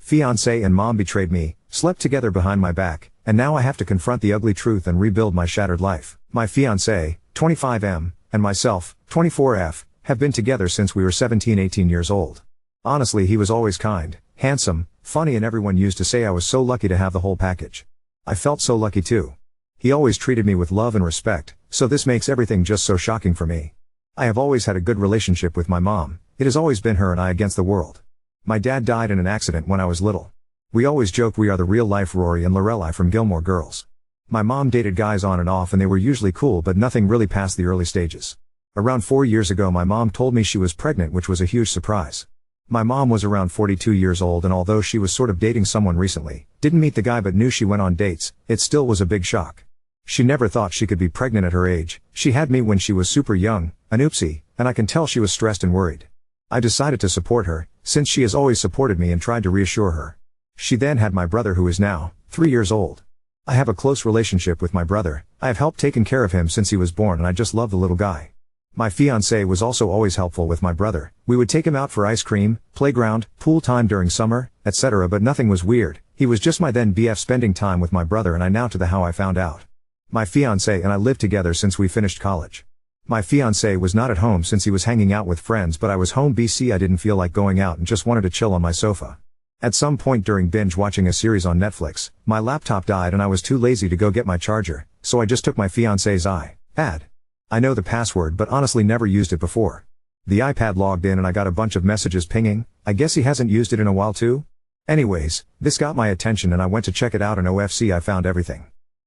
Fiancé and mom betrayed me, slept together behind my back, and now I have to confront the ugly truth and rebuild my shattered life. My fiancé, 25M, and myself, 24F, have been together since we were 17-18 years old. Honestly, he was always kind, handsome, funny, and everyone used to say I was so lucky to have the whole package. I felt so lucky too. He always treated me with love and respect, so this makes everything just so shocking for me. I have always had a good relationship with my mom. It has always been her and I against the world. My dad died in an accident when I was little. We always joked we are the real-life Rory and Lorelai from Gilmore Girls. My mom dated guys on and off and they were usually cool but nothing really past the early stages. Around 4 years ago my mom told me she was pregnant, which was a huge surprise. My mom was around 42 years old and although she was sort of dating someone recently, didn't meet the guy but knew she went on dates, it still was a big shock. She never thought she could be pregnant at her age. She had me when she was super young, an oopsie, and I can tell she was stressed and worried. I decided to support her, since she has always supported me, and tried to reassure her. She then had my brother who is now 3 years old. I have a close relationship with my brother. I have helped taking care of him since he was born and I just love the little guy. My fiancé was also always helpful with my brother. We would take him out for ice cream, playground, pool time during summer, etc. but nothing was weird. He was just my then BF spending time with my brother, and I now to the how I found out. My fiancé and I lived together since we finished college. My fiancé was not at home since he was hanging out with friends, but I was home BC. I didn't feel like going out and just wanted to chill on my sofa. At some point during binge watching a series on Netflix, my laptop died and I was too lazy to go get my charger, so I just took my fiancé's iPad. I know the password but honestly never used it before. The iPad logged in and I got a bunch of messages pinging. I guess he hasn't used it in a while too? Anyways, this got my attention and I went to check it out, and OFC I found everything.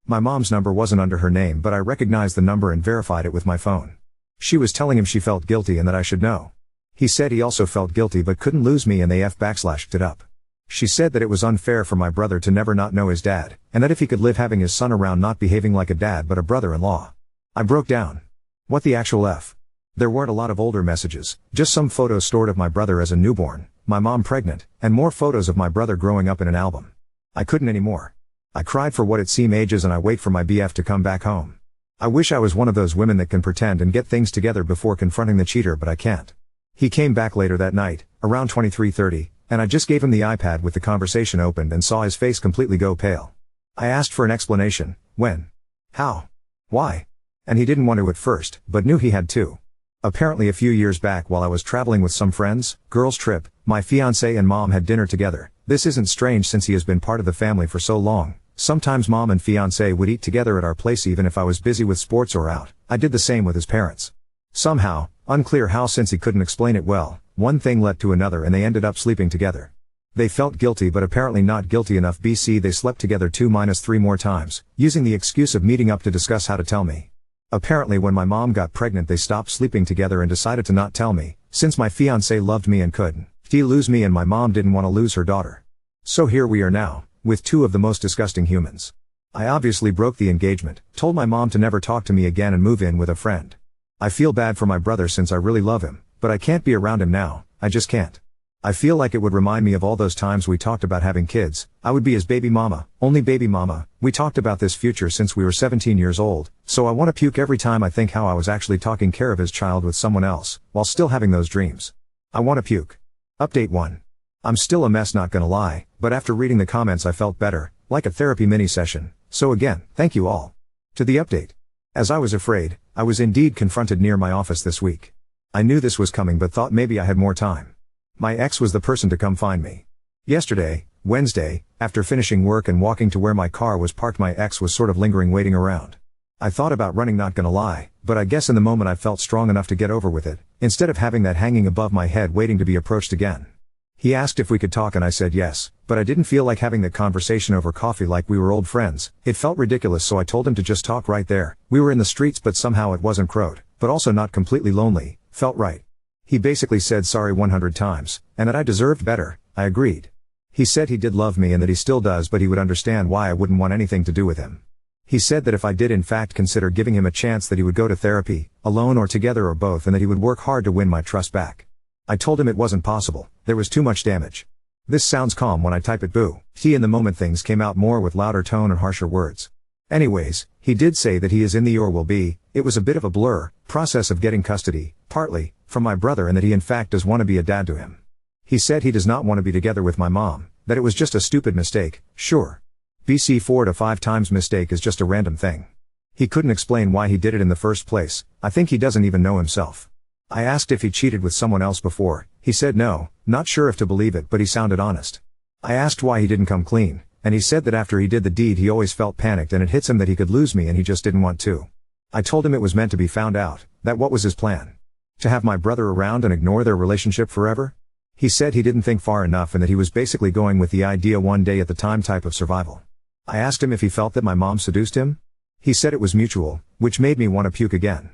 My mom's number wasn't under her name but I recognized the number and verified it with my phone. She was telling him she felt guilty and that I should know. He said he also felt guilty but couldn't lose me and they /backlashed it up. She said that it was unfair for my brother to never not know his dad, and that if he could live having his son around not behaving like a dad but a brother-in-law. I broke down. What the actual F? There weren't a lot of older messages, just some photos stored of my brother as a newborn, my mom pregnant, and more photos of my brother growing up in an album. I couldn't anymore. I cried for what it seemed ages and I wait for my BF to come back home. I wish I was one of those women that can pretend and get things together before confronting the cheater, but I can't. He came back later that night, around 23:30, and I just gave him the iPad with the conversation opened and saw his face completely go pale. I asked for an explanation. When? How? Why? And he didn't want to at first, but knew he had to. Apparently a few years back while I was traveling with some friends, girls trip, my fiancé and mom had dinner together. This isn't strange since he has been part of the family for so long. Sometimes mom and fiancé would eat together at our place even if I was busy with sports or out. I did the same with his parents. Somehow, unclear how since he couldn't explain it well, one thing led to another and they ended up sleeping together. They felt guilty but apparently not guilty enough. BC they slept together 2-3 more times, using the excuse of meeting up to discuss how to tell me. Apparently when my mom got pregnant they stopped sleeping together and decided to not tell me, since my fiancé loved me and couldn't lose me and my mom didn't want to lose her daughter. So here we are now, with two of the most disgusting humans. I obviously broke the engagement, told my mom to never talk to me again and move in with a friend. I feel bad for my brother since I really love him, but I can't be around him now, I just can't. I feel like it would remind me of all those times we talked about having kids. I would be his baby mama, only baby mama. We talked about this future since we were 17 years old, so I want to puke every time I think how I was actually taking care of his child with someone else, while still having those dreams. I want to puke. Update 1. I'm still a mess, not gonna lie, but after reading the comments I felt better, like a therapy mini session. So again, thank you all. To the update. As I was afraid, I was indeed confronted near my office this week. I knew this was coming but thought maybe I had more time. My ex was the person to come find me. Yesterday, Wednesday, after finishing work and walking to where my car was parked, my ex was sort of lingering, waiting around. I thought about running, not gonna lie, but I guess in the moment I felt strong enough to get over with it, instead of having that hanging above my head waiting to be approached again. He asked if we could talk and I said yes, but I didn't feel like having that conversation over coffee like we were old friends. It felt ridiculous, so I told him to just talk right there. We were in the streets but somehow it wasn't crowded, but also not completely lonely, felt right. He basically said sorry 100 times, and that I deserved better. I agreed. He said he did love me and that he still does, but he would understand why I wouldn't want anything to do with him. He said that if I did in fact consider giving him a chance that he would go to therapy, alone or together or both, and that he would work hard to win my trust back. I told him it wasn't possible, there was too much damage. This sounds calm when I type it, boo. In the moment things came out more with louder tone and harsher words. Anyways, he did say that he is in the or will be, it was a bit of a blur, process of getting custody, partly, from my brother, and that he in fact does want to be a dad to him. He said he does not want to be together with my mom, That it was just a stupid mistake, sure. BC 4 to 5 times mistake is just a random thing. He couldn't explain why he did it in the first place. I think he doesn't even know himself. I asked if he cheated with someone else before. He said no, not sure if to believe it, but he sounded honest. I asked why he didn't come clean, and he said that after he did the deed he always felt panicked and it hits him that he could lose me and he just didn't want to. I told him it was meant to be found out, that what was his plan? To have my brother around and ignore their relationship forever? He said he didn't think far enough and that he was basically going with the idea one day at the time type of survival. I asked him if he felt that my mom seduced him. He said it was mutual, which made me want to puke again.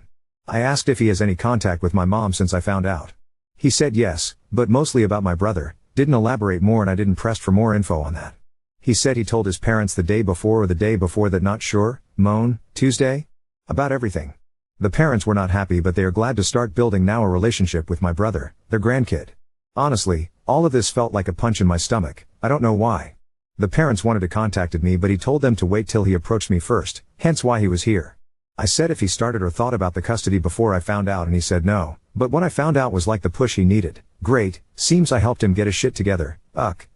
I asked if he has any contact with my mom since I found out. He said yes, but mostly about my brother, didn't elaborate more and I didn't press for more info on that. He said he told his parents the day before or the day before that not sure, Tuesday? About everything. The parents were not happy but they are glad to start building now a relationship with my brother, their grandkid. Honestly, all of this felt like a punch in my stomach, I don't know why. The parents wanted to contact me but he told them to wait till he approached me first, hence why he was here. I said if he started or thought about the custody before I found out and he said no, but when I found out was like the push he needed. Great, seems I helped him get his shit together,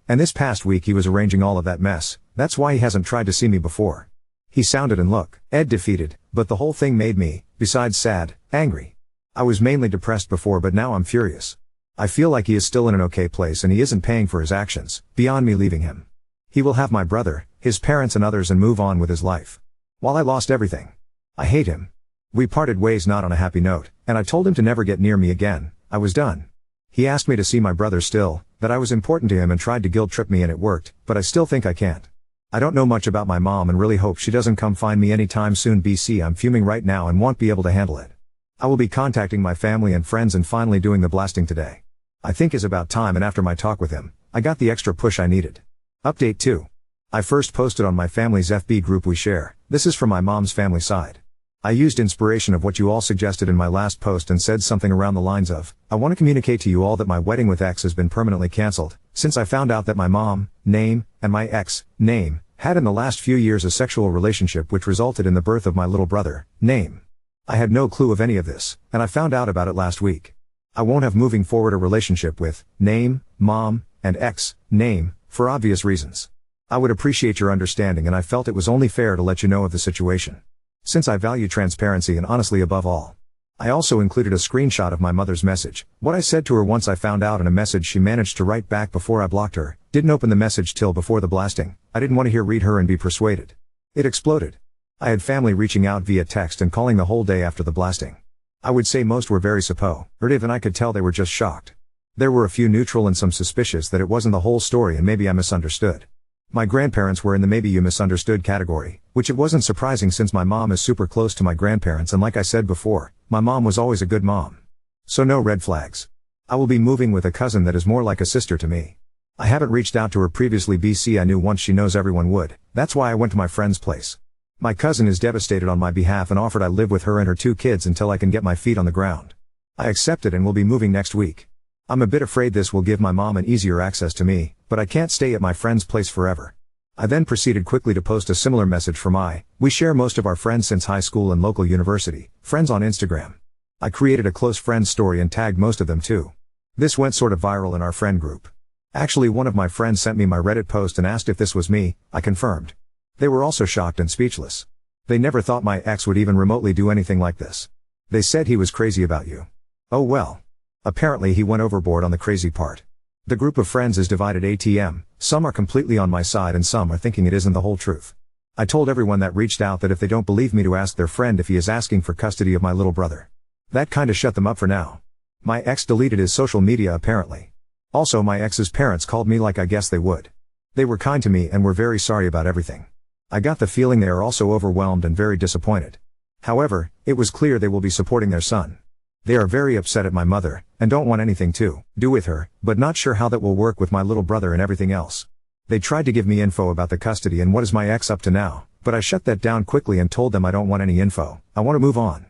and this past week he was arranging all of that mess, that's why he hasn't tried to see me before. He sounded and looked defeated, but the whole thing made me, besides sad, angry. I was mainly depressed before but now I'm furious. I feel like he is still in an okay place and he isn't paying for his actions, beyond me leaving him. He will have my brother, his parents and others and move on with his life. While I lost everything. I hate him. We parted ways not on a happy note, and I told him to never get near me again, I was done. He asked me to see my brother still, that I was important to him and tried to guilt trip me and it worked, but I still think I can't. I don't know much about my mom and really hope she doesn't come find me anytime soon. BC I'm fuming right now and won't be able to handle it. I will be contacting my family and friends and finally doing the blasting today. I think is about time and after my talk with him, I got the extra push I needed. Update 2. I first posted on my family's FB group we share, this is from my mom's family side. I used inspiration of what you all suggested in my last post and said something around the lines of, I want to communicate to you all that my wedding with X has been permanently cancelled, since I found out that my mom, name, and my ex, name, had in the last few years a sexual relationship which resulted in the birth of my little brother, name. I had no clue of any of this, and I found out about it last week. I won't have moving forward a relationship with, name, mom, and ex, name, for obvious reasons. I would appreciate your understanding and I felt it was only fair to let you know of the situation. Since I value transparency and honestly above all. I also included a screenshot of my mother's message, what I said to her once I found out and a message she managed to write back before I blocked her, didn't open the message till before the blasting, I didn't want to read her and be persuaded. It exploded. I had family reaching out via text and calling the whole day after the blasting. I would say most were very supportive and I could tell they were just shocked. There were a few neutral and some suspicious that it wasn't the whole story and maybe I misunderstood. My grandparents were in the maybe you misunderstood category, which it wasn't surprising since my mom is super close to my grandparents and like I said before, my mom was always a good mom. So no red flags. I will be moving with a cousin that is more like a sister to me. I haven't reached out to her previously. BC I knew once she knows everyone would, that's why I went to my friend's place. My cousin is devastated on my behalf and offered I live with her and her 2 kids until I can get my feet on the ground. I accepted and will be moving next week. I'm a bit afraid this will give my mom an easier access to me, but I can't stay at my friend's place forever. I then proceeded quickly to post a similar message for we share most of our friends since high school and local university, friends on Instagram. I created a close friends story and tagged most of them too. This went sort of viral in our friend group. Actually one of my friends sent me my Reddit post and asked if this was me, I confirmed. They were also shocked and speechless. They never thought my ex would even remotely do anything like this. They said he was crazy about you. Oh well. Apparently he went overboard on the crazy part. The group of friends is divided ATM, some are completely on my side and some are thinking it isn't the whole truth. I told everyone that reached out that if they don't believe me to ask their friend if he is asking for custody of my little brother. That kinda shut them up for now. My ex deleted his social media apparently. Also my ex's parents called me like I guess they would. They were kind to me and were very sorry about everything. I got the feeling they are also overwhelmed and very disappointed. However, it was clear they will be supporting their son. They are very upset at my mother, and don't want anything to do with her, but not sure how that will work with my little brother and everything else. They tried to give me info about the custody and what is my ex up to now, but I shut that down quickly and told them I don't want any info, I want to move on.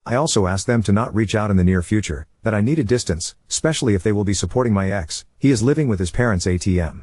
I also asked them to not reach out in the near future, that I needed distance, especially if they will be supporting my ex, he is living with his parents ATM.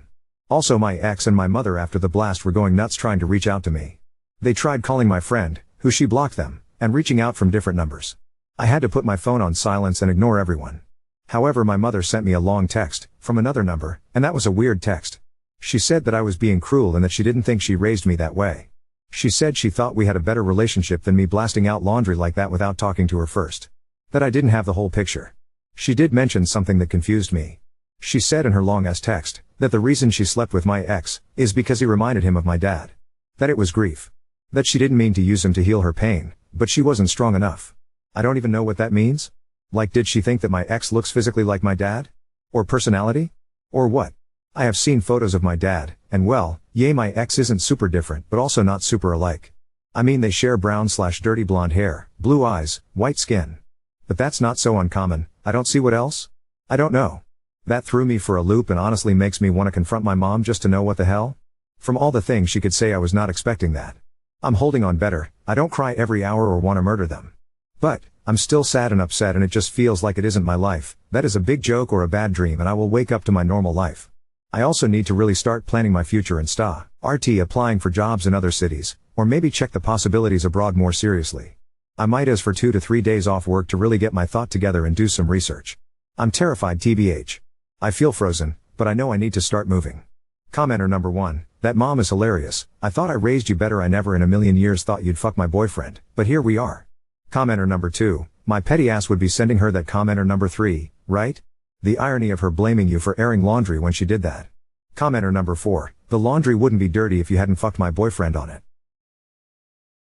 Also my ex and my mother after the blast were going nuts trying to reach out to me. They tried calling my friend, who she blocked them, and reaching out from different numbers. I had to put my phone on silence and ignore everyone. However my mother sent me a long text, from another number, and that was a weird text. She said that I was being cruel and that she didn't think she raised me that way. She said she thought we had a better relationship than me blasting out laundry like that without talking to her first. That I didn't have the whole picture. She did mention something that confused me. She said in her long-ass text, that the reason she slept with my ex, is because he reminded him of my dad. That it was grief. That she didn't mean to use him to heal her pain, but she wasn't strong enough. I don't even know what that means. Like, did she think that my ex looks physically like my dad? Or personality? Or what? I have seen photos of my dad, and well, yay, my ex isn't super different but also not super alike. I mean, they share brown/dirty blonde hair, blue eyes, white skin. But that's not so uncommon. I don't see what else. I don't know. That threw me for a loop and honestly makes me want to confront my mom just to know what the hell. From all the things she could say, I was not expecting that. I'm holding on better. I don't cry every hour or want to murder them. But I'm still sad and upset, and it just feels like it isn't my life. That is a big joke or a bad dream, and I will wake up to my normal life. I also need to really start planning my future and applying for jobs in other cities, or maybe check the possibilities abroad more seriously. I might ask for 2 to 3 days off work to really get my thought together and do some research. I'm terrified tbh. I feel frozen, but I know I need to start moving. Commenter number 1, that mom is hilarious. I thought I raised you better. I never in a million years thought you'd fuck my boyfriend, but here we are. Commenter number 2, my petty ass would be sending her that. Commenter number 3, right? The irony of her blaming you for airing laundry when she did that. Commenter number 4, the laundry wouldn't be dirty if you hadn't fucked my boyfriend on it.